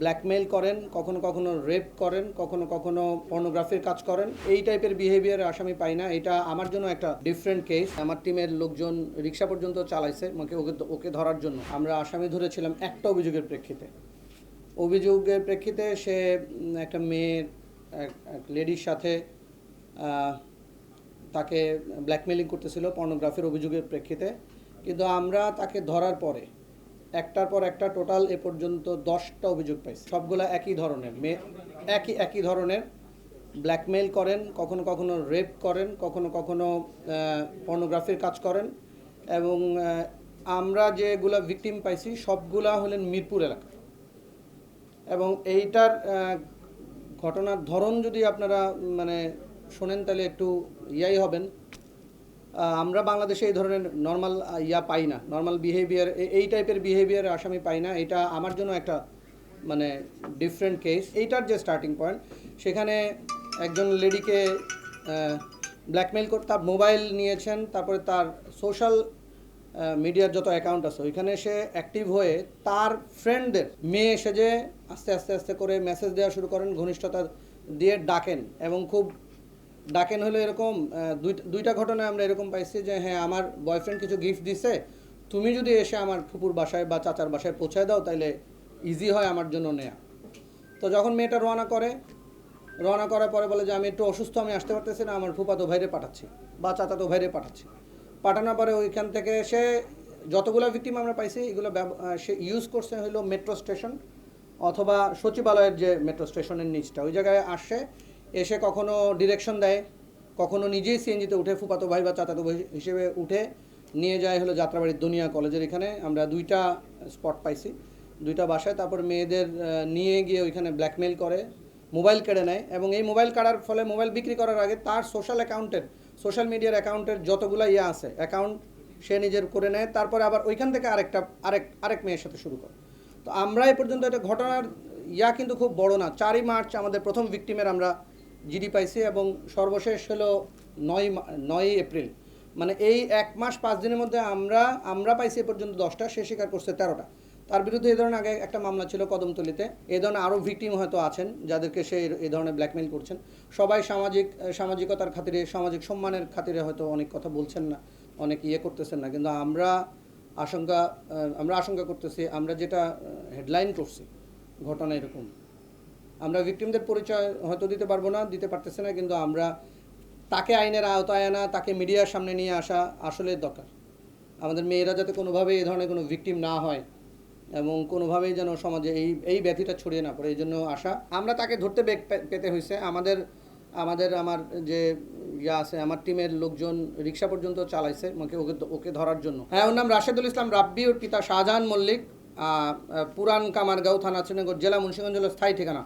Blackmail করেন, কখনো কখনো রেপ করেন, কখনো কখনো পর্নোগ্রাফির কাজ করেন। এই টাইপের বিহেভিয়ার আসামি পাই না। এটা আমার জন্য একটা ডিফারেন্ট কেস। আমার টিমের লোকজন রিক্সা পর্যন্ত চালাইছে ওকে ধরার জন্য। আমরা আসামি ধরেছিলাম একটা অভিযোগের প্রেক্ষিতে সে একটা মেয়ের এক লেডির সাথে তাকে ব্ল্যাকমেইলিং করতেছিল পর্নোগ্রাফির অভিযোগের প্রেক্ষিতে। কিন্তু আমরা তাকে ধরার পরে একটার পর একটা টোটাল এ পর্যন্ত 10টা অভিযোগ পাইছি। সবগুলো একই ধরনের একই ধরনের ব্ল্যাকমেইল করেন, কখনো কখনো রেপ করেন, কখনো কখনো পর্নোগ্রাফির কাজ করেন। এবং আমরা যেগুলো ভিকটিম পাইছি সবগুলা হলেন মিরপুর এলাকা। এবং এইটার ঘটনার ধরন যদি আপনারা মানে শোনেন তাহলে একটু ইয়াই হবেন। আমরা বাংলাদেশে এই ধরনের নর্মাল পাই না, নর্মাল বিহেভিয়ার, এই টাইপের বিহেভিয়ার আসামি পাই না। এটা আমার জন্য একটা মানে ডিফারেন্ট কেস। এইটার যে স্টার্টিং পয়েন্ট, সেখানে একজন লেডিকে ব্ল্যাকমেইল করে তার মোবাইল নিয়েছেন, তারপরে তার সোশ্যাল মিডিয়ার যত অ্যাকাউন্ট আছে ওইখানে সে অ্যাক্টিভ হয়ে তার ফ্রেন্ডদের মেয়ে সেজে আস্তে আস্তে আস্তে করে মেসেজ দেওয়া শুরু করেন, ঘনিষ্ঠতা দিয়ে ডাকেন। এবং খুব ডাকেন হলো এরকম দুইটা ঘটনায় আমরা এরকম পাইছি যে হ্যাঁ, আমার বয়ফ্রেন্ড কিছু গিফট দিছে, তুমি যদি এসে আমার ফুপুর বাসায় বা চাচার বাসায় পৌঁছায় দাও তাহলে ইজি হয় আমার জন্য নেয়া। তো যখন মেয়েটা রওনা করার পরে বলে যে আমি একটু অসুস্থ, আমি আসতে পারতেছি না, আমার ফুপাতো ভাইরে পাঠাচ্ছি বা চাচাতো ভাইরে পাঠাচ্ছি। পাঠানোর পরে ওইখান থেকে সে যতগুলো ভিকটিম আমরা পাইছি এগুলো সে ইউজ করছে হলো মেট্রো স্টেশন অথবা সচিবালয়ের যে মেট্রো স্টেশনের নিচটা, ওই জায়গায় আসে, এসে কখনো ডিরেকশন দেয়, কখনো নিজেই সিএনজিতে উঠে ফুপাতো ভাই বা চাচাতো ভাই হিসেবে উঠে নিয়ে যায় হলো যাত্রাবাড়ির দুনিয়া কলেজের এখানে। আমরা 2টা স্পট পাইছি, 2টা বাসায়। তারপর মেয়েদের নিয়ে গিয়ে ওইখানে ব্ল্যাকমেইল করে, মোবাইল কেড়ে নেয়। এবং এই মোবাইল কাড়ার ফলে মোবাইল বিক্রি করার আগে তার সোশ্যাল মিডিয়ার অ্যাকাউন্টের যতগুলো আছে অ্যাকাউন্ট সে নিজের করে নেয়। তারপরে আবার ওইখান থেকে আরেক মেয়ের সাথে শুরু করে। তো আমরা এ পর্যন্ত এটা ঘটনার কিন্তু খুব বড় না। 4ই মার্চ আমাদের প্রথম ভিকটিমের আমরা জিডি পাইছি এবং সর্বশেষ হলো 9ই এপ্রিল। মানে এই 1 মাস 5 দিনের মধ্যে আমরা পাইছি এ পর্যন্ত 10টা, সে স্বীকার করছে 13টা। তার বিরুদ্ধে এই ধরনের আগে একটা মামলা ছিল কদমতলীতে। এই ধরনের আরও ভিকটিম হয়তো আছেন যাদেরকে সে এই ধরনের ব্ল্যাকমেইল করছেন। সবাই সামাজিকতার খাতিরে, সামাজিক সম্মানের খাতিরে হয়তো অনেক কথা বলছেন না, অনেক করতেছেন না। কিন্তু আমরা আশঙ্কা করতেছি, আমরা যেটা হেডলাইন করছি ঘটনা এরকম। আমরা ভিকটিমদের পরিচয় হয়তো দিতে পারতেছে না, কিন্তু আমরা তাকে আইনের আওতায় আনা, তাকে মিডিয়ার সামনে নিয়ে আসা আসলে দরকার। আমাদের মেয়েরা যাতে কোনোভাবেই এই ধরনের কোনো ভিকটিম না হয় এবং কোনোভাবেই যেন সমাজে এই ব্যাধিটা ছড়িয়ে না পড়ে, এই জন্য আশা। আমরা তাকে ধরতে পেতে হয়েছে। আমার যে আছে, আমার টিমের লোকজন রিক্সা পর্যন্ত চালাইছে ওকে ধরার জন্য। হ্যাঁ, ওর নাম রাশেদুল ইসলাম রাব্বি, ওর পিতা শাহজাহান মল্লিক, পুরান কামারগাঁও থানা, শ্রীনগর জেলা, মুন্সিগঞ্জ হলো স্থায়ী ঠিকানা।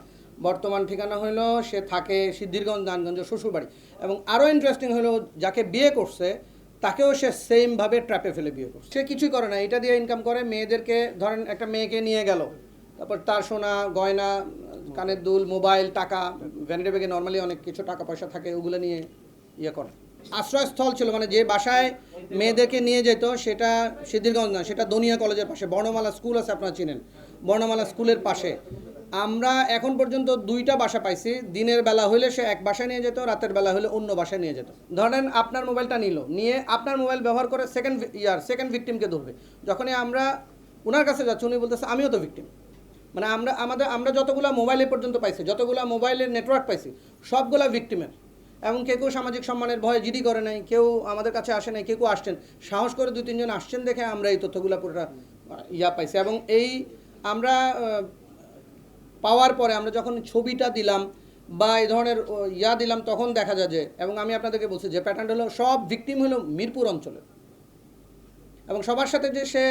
বর্তমান ঠিকানা হলো সে থাকে সিদ্ধিরগঞ্জ, নারায়ণগঞ্জ শ্বশুরবাড়ি। এবং আরও ইন্টারেস্টিং হলো যাকে বিয়ে করছে তাকেও সে সেমভাবে ট্র্যাপে ফেলে বিয়ে করছে। সে কিছুই করে না, এটা দিয়ে ইনকাম করে। মেয়েদেরকে ধরেন একটা মেয়েকে নিয়ে গেল, তারপর তার সোনা গয়না, কানের দুল, মোবাইল, টাকা, ভ্যানিটি ব্যাগে নর্মালি অনেক কিছু টাকা পয়সা থাকে, ওগুলো নিয়ে করে। আশ্রয়স্থল ছিল, মানে যে বাসায় মেয়েদেরকে নিয়ে যেত সেটা সিদ্ধিরগঞ্জ না, সেটা দনিয়া কলেজের পাশে। বর্ণমালা স্কুল আছে, আপনারা চিনেন, বর্ণমালা স্কুলের পাশে। আমরা এখন পর্যন্ত 2টা বাসা পাইছি। দিনের বেলা হলে সে এক বাসায় নিয়ে যেত, রাতের বেলা হলে অন্য বাসায় নিয়ে যেত। ধরেন আপনার মোবাইলটা নিয়ে আপনার মোবাইল ব্যবহার করে সেকেন্ড ভিকটিমকে ধরবে। যখনই আমরা ওনার কাছে যাচ্ছি, উনি বলতেছে আমিও তো ভিকটিম। মানে আমরা যতগুলো মোবাইলে পর্যন্ত পাইছি, যতগুলো মোবাইলের নেটওয়ার্ক পাইছি, সবগুলা ভিকটিমের। এবং কেউ সামাজিক সম্মানের ভয়ে জিডি করে নাই, কেউ আমাদের কাছে আসে নাই, কেউ আসছেন সাহস করে 2-3 জন আসছেন দেখে আমরা এই তথ্যগুলো পুরোটা পাইছি। এবং এই আমরা পাওয়ার পরে আমরা যখন ছবিটা দিলাম বা এই ধরনের দিলাম, তখন দেখা যায় যে, এবং আমি আপনাদেরকে বলছি যে প্যাটার্নটা হলো সব ভিকটিম হলো মিরপুর অঞ্চলের। এবং সবার সাথে যে সে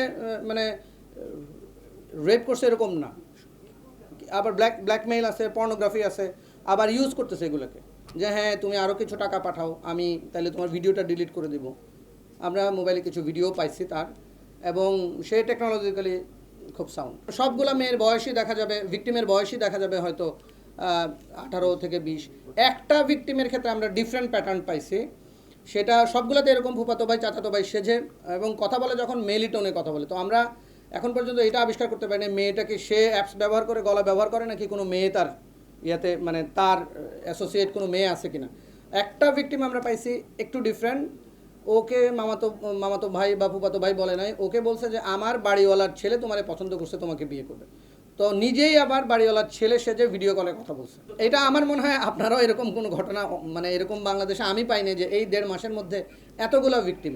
মানে রেপ করছে এরকম না। আবার ব্ল্যাকমেইল আছে, পর্নোগ্রাফি আছে, আবার ইউজ করতেছে এগুলোকে যে হ্যাঁ তুমি আরও কিছু টাকা পাঠাও, আমি তাহলে তোমার ভিডিওটা ডিলিট করে দেব। আমরা মোবাইলে কিছু ভিডিও পাইছি তার, এবং সে টেকনোলজিক্যালি খুব সাউন্ড। সবগুলো মেয়ের বয়সই দেখা যাবে, ভিকটিমের বয়সই দেখা যাবে হয়তো 18 থেকে 20। একটা ভিকটিমের ক্ষেত্রে আমরা ডিফারেন্ট প্যাটার্ন পাইছি, সেটা সবগুলোতে এরকম ফুফাতো ভাই চাচাতো ভাই সেজে এবং কথা বলে, যখন মেলি টোনে কথা বলে। তো আমরা এখন পর্যন্ত এটা আবিষ্কার করতে পারেনি মেয়েটাকে সে অ্যাপস ব্যবহার করে গলা ব্যবহার করে নাকি কোনো মেয়ে তার ইয়াতে মানে তার অ্যাসোসিয়েট কোনো মেয়ে আছে কিনা। একটা ভিকটিম আমরা পাইছি একটু ডিফারেন্ট, ওকে মামাতো মামাতো ভাই বা ফুফাতো ভাই বলে নাই, ওকে বলছে যে আমার বাড়িওয়ালার ছেলে তোমারে পছন্দ করছে, তোমাকে বিয়ে করবে। তো নিজেই আবার বাড়িওয়ালার ছেলে সেজে ভিডিও কলে কথা বলছে। এটা আমার মনে হয় আপনারাও এরকম কোনো ঘটনা মানে এরকম বাংলাদেশে আমি পাইনি যে এই 1.5 মাসের মধ্যে এতগুলো ভিকটিম।